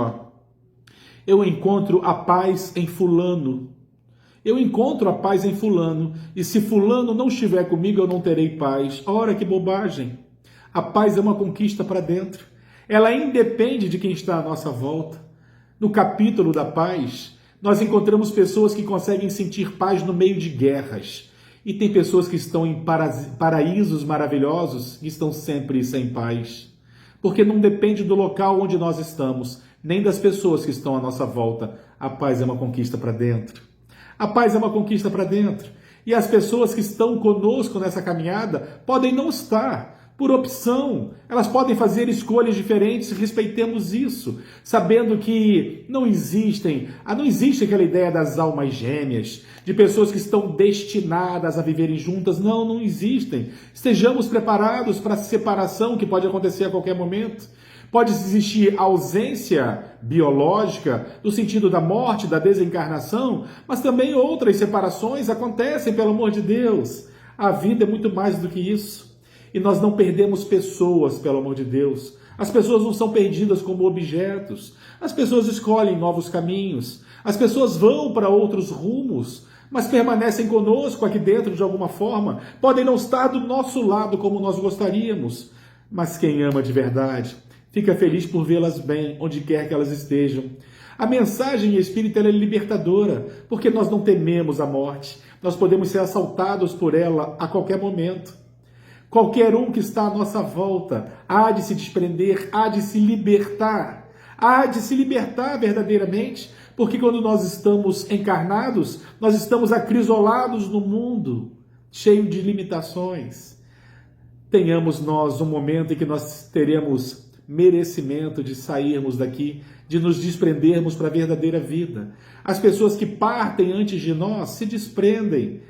eu encontro a paz em fulano. Eu encontro a paz em fulano, e se fulano não estiver comigo, eu não terei paz. Ora, que bobagem! A paz é uma conquista para dentro. Ela independe de quem está à nossa volta. No capítulo da paz, nós encontramos pessoas que conseguem sentir paz no meio de guerras. E tem pessoas que estão em paraísos maravilhosos e estão sempre sem paz. Porque não depende do local onde nós estamos, nem das pessoas que estão à nossa volta. A paz é uma conquista para dentro. A paz é uma conquista para dentro. E as pessoas que estão conosco nessa caminhada podem não estar, por opção. Elas podem fazer escolhas diferentes, respeitemos isso, sabendo que não existe aquela ideia das almas gêmeas, de pessoas que estão destinadas a viverem juntas. Não existem. Estejamos preparados para a separação que pode acontecer a qualquer momento. Pode existir ausência biológica, no sentido da morte, da desencarnação, mas também outras separações acontecem, pelo amor de Deus. A vida é muito mais do que isso. E nós não perdemos pessoas, pelo amor de Deus. As pessoas não são perdidas como objetos. As pessoas escolhem novos caminhos. As pessoas vão para outros rumos, mas permanecem conosco aqui dentro de alguma forma. Podem não estar do nosso lado como nós gostaríamos, mas quem ama de verdade fica feliz por vê-las bem, onde quer que elas estejam. A mensagem espírita é libertadora, porque nós não tememos a morte. Nós podemos ser assaltados por ela a qualquer momento. Qualquer um que está à nossa volta há de se desprender, há de se libertar verdadeiramente, porque quando nós estamos encarnados, nós estamos acrisolados no mundo, cheio de limitações. Tenhamos nós um momento em que nós teremos merecimento de sairmos daqui, de nos desprendermos para a verdadeira vida. As pessoas que partem antes de nós se desprendem,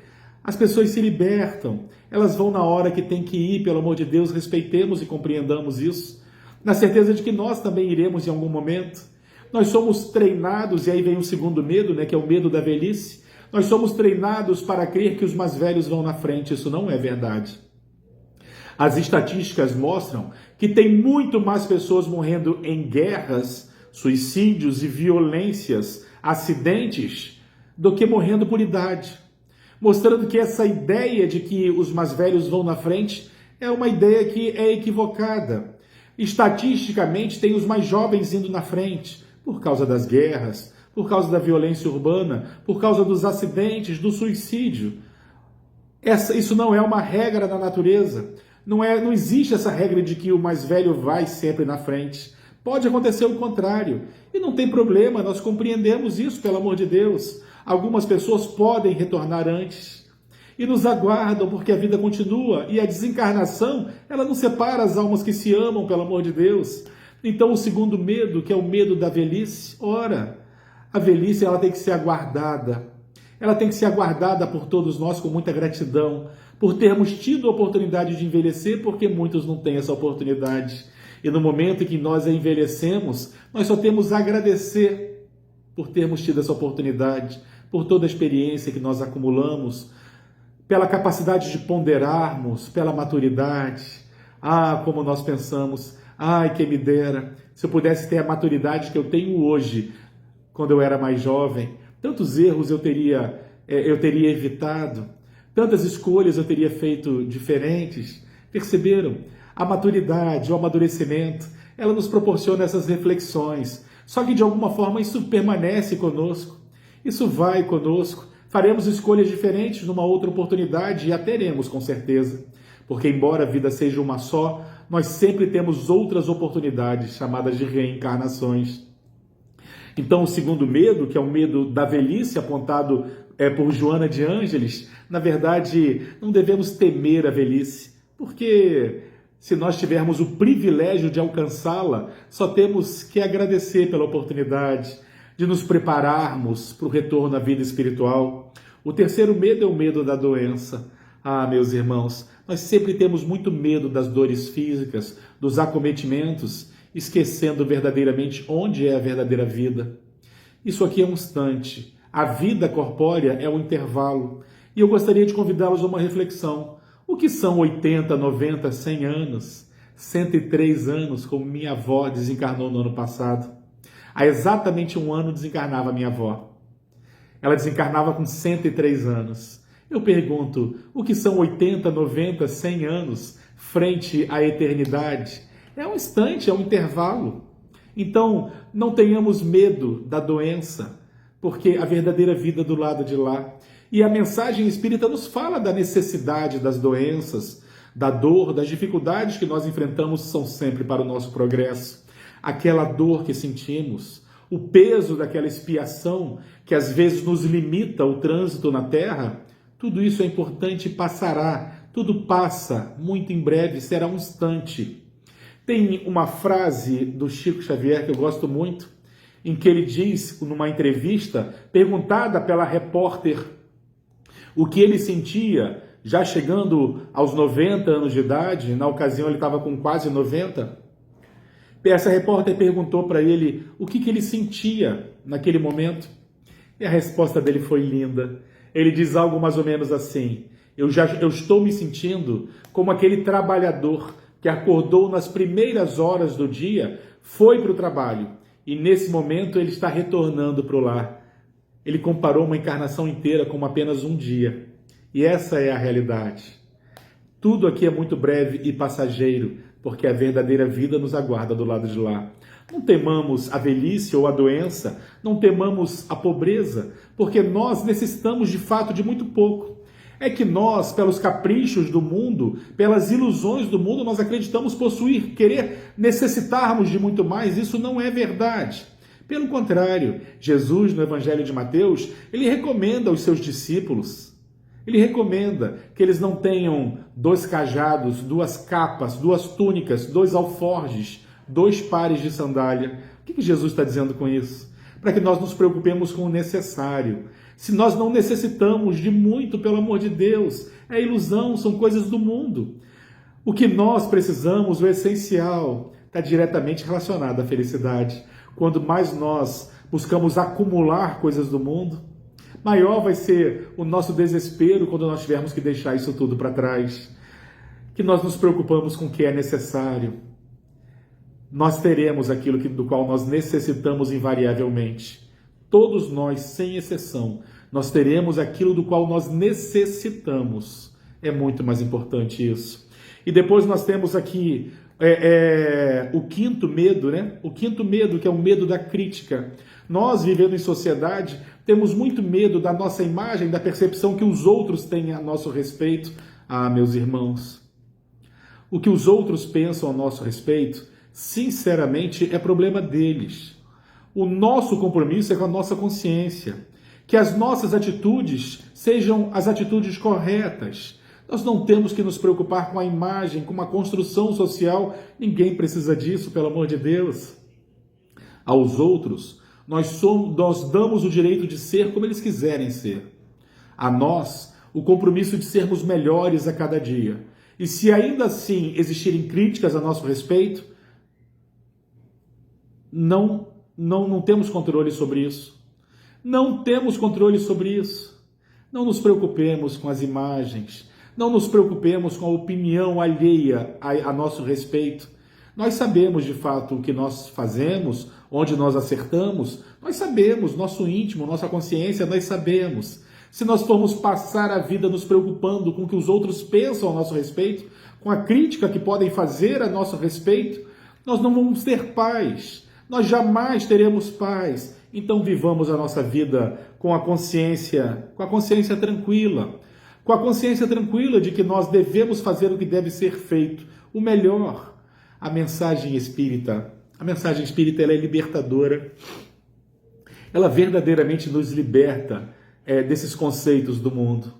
as pessoas se libertam, elas vão na hora que tem que ir, pelo amor de Deus, respeitemos e compreendamos isso, na certeza de que nós também iremos em algum momento. Nós somos treinados, e aí vem o segundo medo, que é o medo da velhice. Nós somos treinados para crer que os mais velhos vão na frente. Isso não é verdade. As estatísticas mostram que tem muito mais pessoas morrendo em guerras, suicídios e violências, acidentes, do que morrendo por idade. Mostrando que essa ideia de que os mais velhos vão na frente é uma ideia que é equivocada. Estatisticamente, tem os mais jovens indo na frente, por causa das guerras, por causa da violência urbana, por causa dos acidentes, do suicídio. Isso não é uma regra da natureza. Não existe essa regra de que o mais velho vai sempre na frente. Pode acontecer o contrário. E não tem problema, nós compreendemos isso, pelo amor de Deus. Algumas pessoas podem retornar antes e nos aguardam, porque a vida continua. E a desencarnação, ela não separa as almas que se amam, pelo amor de Deus. Então o segundo medo, que é o medo da velhice, ora, a velhice ela tem que ser aguardada. Ela tem que ser aguardada por todos nós com muita gratidão, por termos tido a oportunidade de envelhecer, porque muitos não têm essa oportunidade. E no momento em que nós envelhecemos, nós só temos a agradecer por termos tido essa oportunidade, por toda a experiência que nós acumulamos, pela capacidade de ponderarmos, pela maturidade. Ah, como nós pensamos, ai, quem me dera, se eu pudesse ter a maturidade que eu tenho hoje, quando eu era mais jovem, tantos erros eu teria evitado, tantas escolhas eu teria feito diferentes. Perceberam? A maturidade, o amadurecimento, ela nos proporciona essas reflexões. Só que de alguma forma isso permanece conosco, isso vai conosco. Faremos escolhas diferentes numa outra oportunidade e a teremos com certeza. Porque embora a vida seja uma só, nós sempre temos outras oportunidades, chamadas de reencarnações. Então, o segundo medo, que é o medo da velhice, apontado por Joana de Ângeles, na verdade, não devemos temer a velhice, porque se nós tivermos o privilégio de alcançá-la, só temos que agradecer pela oportunidade de nos prepararmos para o retorno à vida espiritual. O terceiro medo é o medo da doença. Ah, meus irmãos, nós sempre temos muito medo das dores físicas, dos acometimentos, esquecendo verdadeiramente onde é a verdadeira vida. Isso aqui é um instante. A vida corpórea é um intervalo. E eu gostaria de convidá-los a uma reflexão. O que são 80, 90, 100 anos? 103 anos, como minha avó desencarnou no ano passado. Há exatamente um ano desencarnava minha avó. Ela desencarnava com 103 anos. Eu pergunto, o que são 80, 90, 100 anos frente à eternidade? É um instante, é um intervalo. Então, não tenhamos medo da doença, porque a verdadeira vida é do lado de lá. E a mensagem espírita nos fala da necessidade das doenças, da dor, das dificuldades que nós enfrentamos são sempre para o nosso progresso. Aquela dor que sentimos, o peso daquela expiação que às vezes nos limita o trânsito na Terra, tudo isso é importante e passará. Tudo passa, muito em breve, será um instante. Tem uma frase do Chico Xavier que eu gosto muito, em que ele diz, numa entrevista, perguntada pela repórter o que ele sentia, já chegando aos 90 anos de idade, na ocasião ele estava com quase 90, essa repórter perguntou para ele o que ele sentia naquele momento, e a resposta dele foi linda. Ele diz algo mais ou menos assim: eu estou me sentindo como aquele trabalhador que acordou nas primeiras horas do dia, foi para o trabalho, e nesse momento ele está retornando para o lar. Ele comparou uma encarnação inteira como apenas um dia. E essa é a realidade. Tudo aqui é muito breve e passageiro, porque a verdadeira vida nos aguarda do lado de lá. Não temamos a velhice ou a doença, não temamos a pobreza, porque nós necessitamos de fato de muito pouco. É que nós, pelos caprichos do mundo, pelas ilusões do mundo, nós acreditamos possuir, querer necessitarmos de muito mais. Isso não é verdade. Pelo contrário, Jesus, no Evangelho de Mateus, ele recomenda aos seus discípulos, ele recomenda que eles não tenham 2 cajados, 2 capas, 2 túnicas, 2 alforjes, 2 pares de sandália. O que Jesus está dizendo com isso? Para que nós nos preocupemos com o necessário. Se nós não necessitamos de muito, pelo amor de Deus, é ilusão, são coisas do mundo. O que nós precisamos, o essencial, está diretamente relacionado à felicidade. Quando mais nós buscamos acumular coisas do mundo, maior vai ser o nosso desespero quando nós tivermos que deixar isso tudo para trás. Que nós nos preocupamos com o que é necessário. Nós teremos aquilo do qual nós necessitamos invariavelmente. Todos nós, sem exceção, nós teremos aquilo do qual nós necessitamos. É muito mais importante isso. E depois nós temos aqui o quinto medo, né? O quinto medo, que é o medo da crítica. Nós, vivendo em sociedade, temos muito medo da nossa imagem, da percepção que os outros têm a nosso respeito. Ah, meus irmãos, o que os outros pensam a nosso respeito, sinceramente, é problema deles. O nosso compromisso é com a nossa consciência. Que as nossas atitudes sejam as atitudes corretas. Nós não temos que nos preocupar com a imagem, com uma construção social. Ninguém precisa disso, pelo amor de Deus. Aos outros, nós damos o direito de ser como eles quiserem ser. A nós, o compromisso de sermos melhores a cada dia. E se ainda assim existirem críticas a nosso respeito, não temos controle sobre isso. Não temos controle sobre isso. Não nos preocupemos com as imagens. Não nos preocupemos com a opinião alheia a nosso respeito. Nós sabemos de fato o que nós fazemos, onde nós acertamos. Nós sabemos, nosso íntimo, nossa consciência, nós sabemos. Se nós formos passar a vida nos preocupando com o que os outros pensam a nosso respeito, com a crítica que podem fazer a nosso respeito, nós não vamos ter paz. Nós jamais teremos paz. Então vivamos a nossa vida com a consciência tranquila. Com a consciência tranquila de que nós devemos fazer o que deve ser feito, o melhor. a mensagem espírita ela é libertadora. Ela verdadeiramente nos liberta desses conceitos do mundo.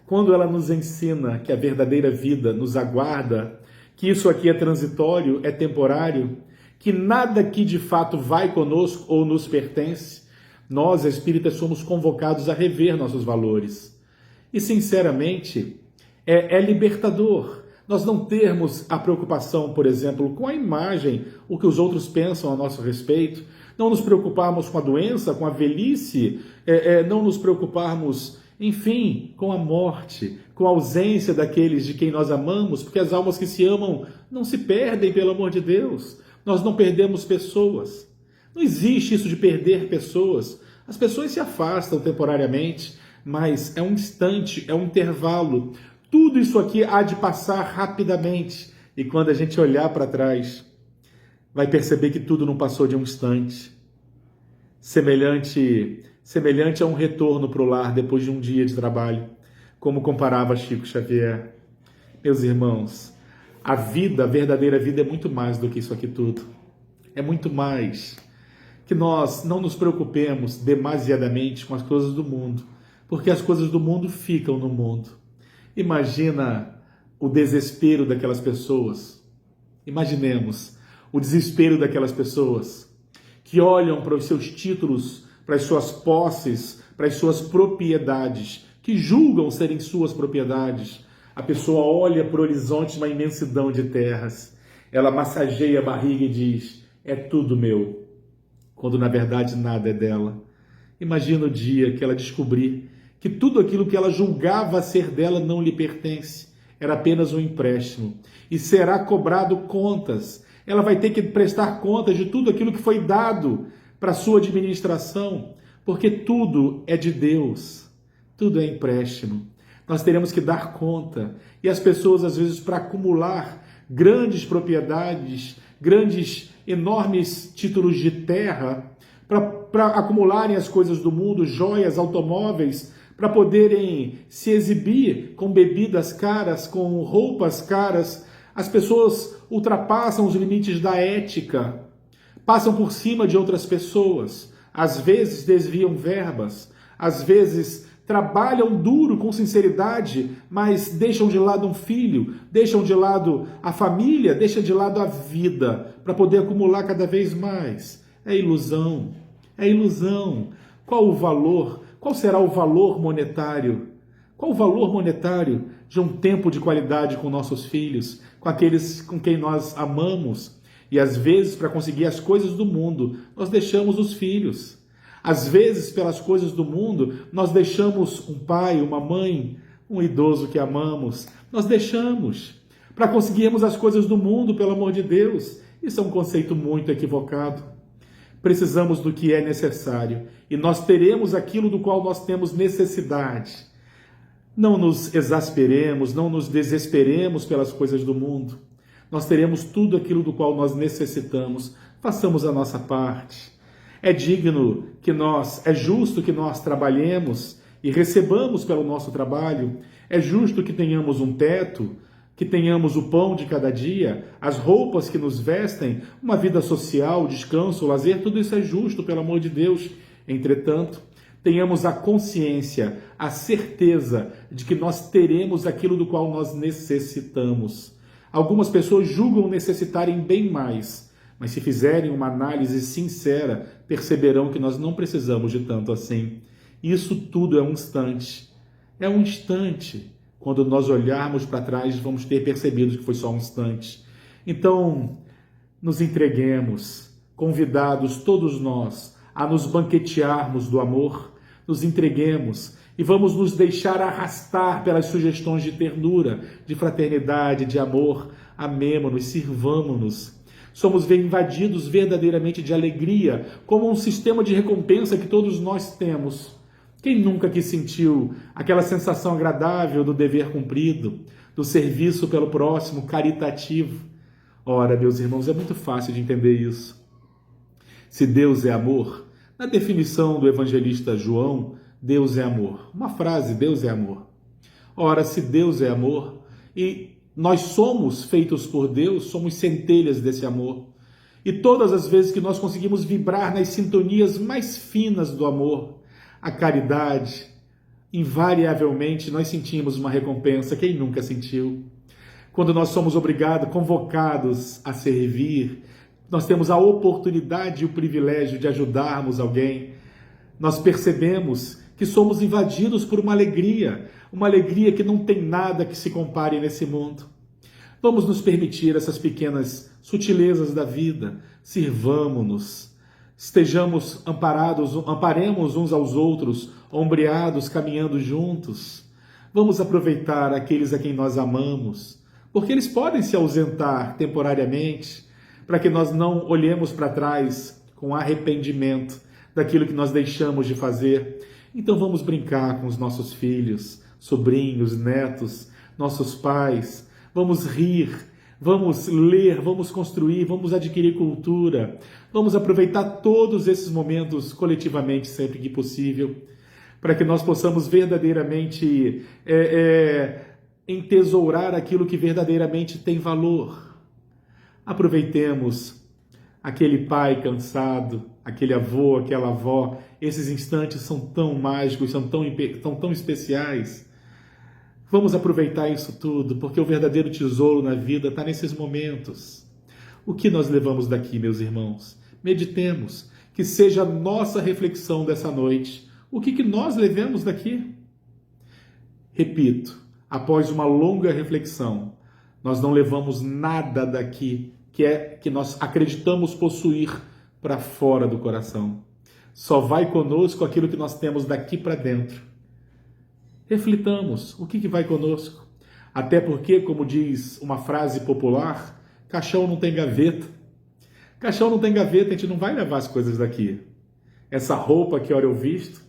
Quando ela nos ensina que a verdadeira vida nos aguarda, que isso aqui é transitório, é temporário, que nada aqui de fato vai conosco ou nos pertence, nós, espíritas, somos convocados a rever nossos valores. E, sinceramente, é libertador nós não termos a preocupação, por exemplo, com a imagem, o que os outros pensam a nosso respeito, não nos preocuparmos com a doença, com a velhice, não nos preocuparmos, enfim, com a morte, com a ausência daqueles de quem nós amamos, porque as almas que se amam não se perdem, pelo amor de Deus. Nós não perdemos pessoas. Não existe isso de perder pessoas. As pessoas se afastam temporariamente, mas é um instante, é um intervalo. Tudo isso aqui há de passar rapidamente. E quando a gente olhar para trás, vai perceber que tudo não passou de um instante. Semelhante a um retorno para o lar depois de um dia de trabalho, como comparava Chico Xavier. Meus irmãos, a vida, a verdadeira vida é muito mais do que isso aqui tudo. É muito mais. Que nós não nos preocupemos demasiadamente com as coisas do mundo, porque as coisas do mundo ficam no mundo. Imagina o desespero daquelas pessoas. Imaginemos o desespero daquelas pessoas que olham para os seus títulos, para as suas posses, para as suas propriedades, que julgam serem suas propriedades. A pessoa olha para o horizonte, uma imensidão de terras. Ela massageia a barriga e diz: é tudo meu, quando na verdade nada é dela. Imagina o dia que ela descobrir que tudo aquilo que ela julgava ser dela não lhe pertence, era apenas um empréstimo, e será cobrado contas. Ela vai ter que prestar contas de tudo aquilo que foi dado para sua administração, porque tudo é de Deus, tudo é empréstimo. Nós teremos que dar conta, e as pessoas às vezes, para acumular grandes propriedades, grandes, enormes títulos de terra, para acumularem as coisas do mundo, joias, automóveis, para poderem se exibir com bebidas caras, com roupas caras, as pessoas ultrapassam os limites da ética, passam por cima de outras pessoas, às vezes desviam verbas, às vezes trabalham duro com sinceridade, mas deixam de lado um filho, deixam de lado a família, deixam de lado a vida, para poder acumular cada vez mais. É ilusão, é ilusão. Qual o valor? Qual será o valor monetário? Qual o valor monetário de um tempo de qualidade com nossos filhos, com aqueles com quem nós amamos? E às vezes, para conseguir as coisas do mundo, nós deixamos os filhos. Às vezes, pelas coisas do mundo, nós deixamos um pai, uma mãe, um idoso que amamos. Nós deixamos para conseguirmos as coisas do mundo, pelo amor de Deus. Isso é um conceito muito equivocado. Precisamos do que é necessário e nós teremos aquilo do qual nós temos necessidade. Não nos exasperemos, não nos desesperemos pelas coisas do mundo. Nós teremos tudo aquilo do qual nós necessitamos. Façamos a nossa parte. É justo que nós trabalhemos e recebamos pelo nosso trabalho. É justo que tenhamos um teto, que tenhamos o pão de cada dia, as roupas que nos vestem, uma vida social, descanso, lazer, tudo isso é justo, pelo amor de Deus. Entretanto, tenhamos a consciência, a certeza de que nós teremos aquilo do qual nós necessitamos. Algumas pessoas julgam necessitarem bem mais, mas se fizerem uma análise sincera, perceberão que nós não precisamos de tanto assim. Isso tudo é um instante. É um instante. Quando nós olharmos para trás, vamos ter percebido que foi só um instante. Então, nos entreguemos, convidados todos nós a nos banquetearmos do amor, nos entreguemos e vamos nos deixar arrastar pelas sugestões de ternura, de fraternidade, de amor. Amemo-nos, sirvamo-nos. Somos invadidos verdadeiramente de alegria, como um sistema de recompensa que todos nós temos. Quem nunca que sentiu aquela sensação agradável do dever cumprido, do serviço pelo próximo, caritativo? Ora, meus irmãos, é muito fácil de entender isso. Se Deus é amor, na definição do evangelista João, Deus é amor. Uma frase, Deus é amor. Ora, se Deus é amor, e Nós somos feitos por Deus, somos centelhas desse amor. E todas as vezes que nós conseguimos vibrar nas sintonias mais finas do amor, a caridade, invariavelmente nós sentimos uma recompensa. Quem nunca sentiu? Quando nós somos obrigados, convocados a servir, nós temos a oportunidade e o privilégio de ajudarmos alguém, nós percebemos que somos invadidos por uma alegria que não tem nada que se compare nesse mundo. Vamos nos permitir essas pequenas sutilezas da vida, sirvamo-nos, estejamos amparados, amparemos uns aos outros, ombreados, caminhando juntos. Vamos aproveitar aqueles a quem nós amamos, porque eles podem se ausentar temporariamente, para que nós não olhemos para trás com arrependimento daquilo que nós deixamos de fazer. Então vamos brincar com os nossos filhos, sobrinhos, netos, nossos pais, vamos rir, vamos ler, vamos construir, vamos adquirir cultura, vamos aproveitar todos esses momentos coletivamente sempre que possível, para que nós possamos verdadeiramente entesourar aquilo que verdadeiramente tem valor. Aproveitemos aquele pai cansado, aquele avô, aquela avó. Esses instantes são tão mágicos, são tão especiais. Vamos aproveitar isso tudo, porque o verdadeiro tesouro na vida está nesses momentos. O que nós levamos daqui, meus irmãos? Meditemos, que seja a nossa reflexão dessa noite. O que nós levemos daqui? Repito, após uma longa reflexão, nós não levamos nada daqui que nós acreditamos possuir para fora do coração. Só vai conosco aquilo que nós temos daqui para dentro. Reflitamos, o que vai conosco? Até porque, como diz uma frase popular, caixão não tem gaveta. Caixão não tem gaveta, a gente não vai levar as coisas daqui. Essa roupa que ora eu visto,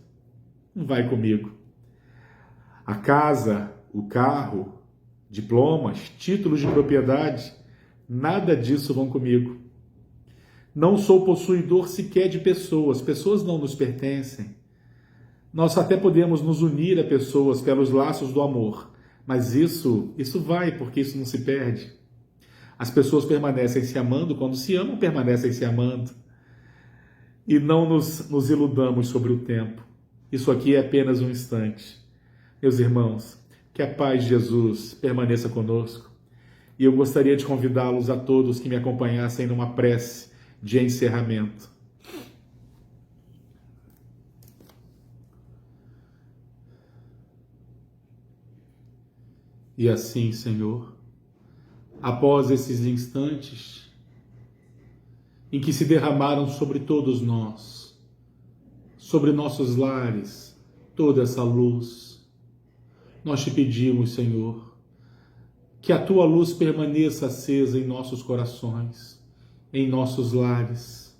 não vai comigo. A casa, o carro, diplomas, títulos de propriedade, nada disso vão comigo. Não sou possuidor sequer de pessoas. Pessoas não nos pertencem. Nós até podemos nos unir a pessoas pelos laços do amor, mas isso vai, porque isso não se perde. As pessoas permanecem se amando, quando se amam, permanecem se amando. E não nos iludamos sobre o tempo. Isso aqui é apenas um instante. Meus irmãos, que a paz de Jesus permaneça conosco. E eu gostaria de convidá-los a todos que me acompanhassem numa prece de encerramento. E assim, Senhor, após esses instantes em que se derramaram sobre todos nós, sobre nossos lares, toda essa luz, nós te pedimos, Senhor, que a tua luz permaneça acesa em nossos corações, em nossos lares,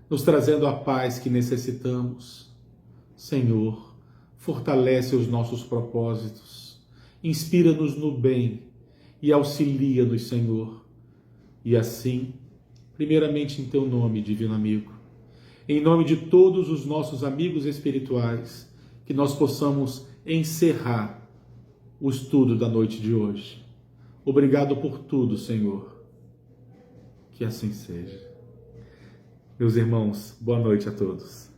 nos trazendo a paz que necessitamos. Senhor, fortalece os nossos propósitos, inspira-nos no bem e auxilia-nos, Senhor. E assim, primeiramente em teu nome, divino amigo, em nome de todos os nossos amigos espirituais, que nós possamos encerrar o estudo da noite de hoje. Obrigado por tudo, Senhor. Que assim seja. Meus irmãos, boa noite a todos.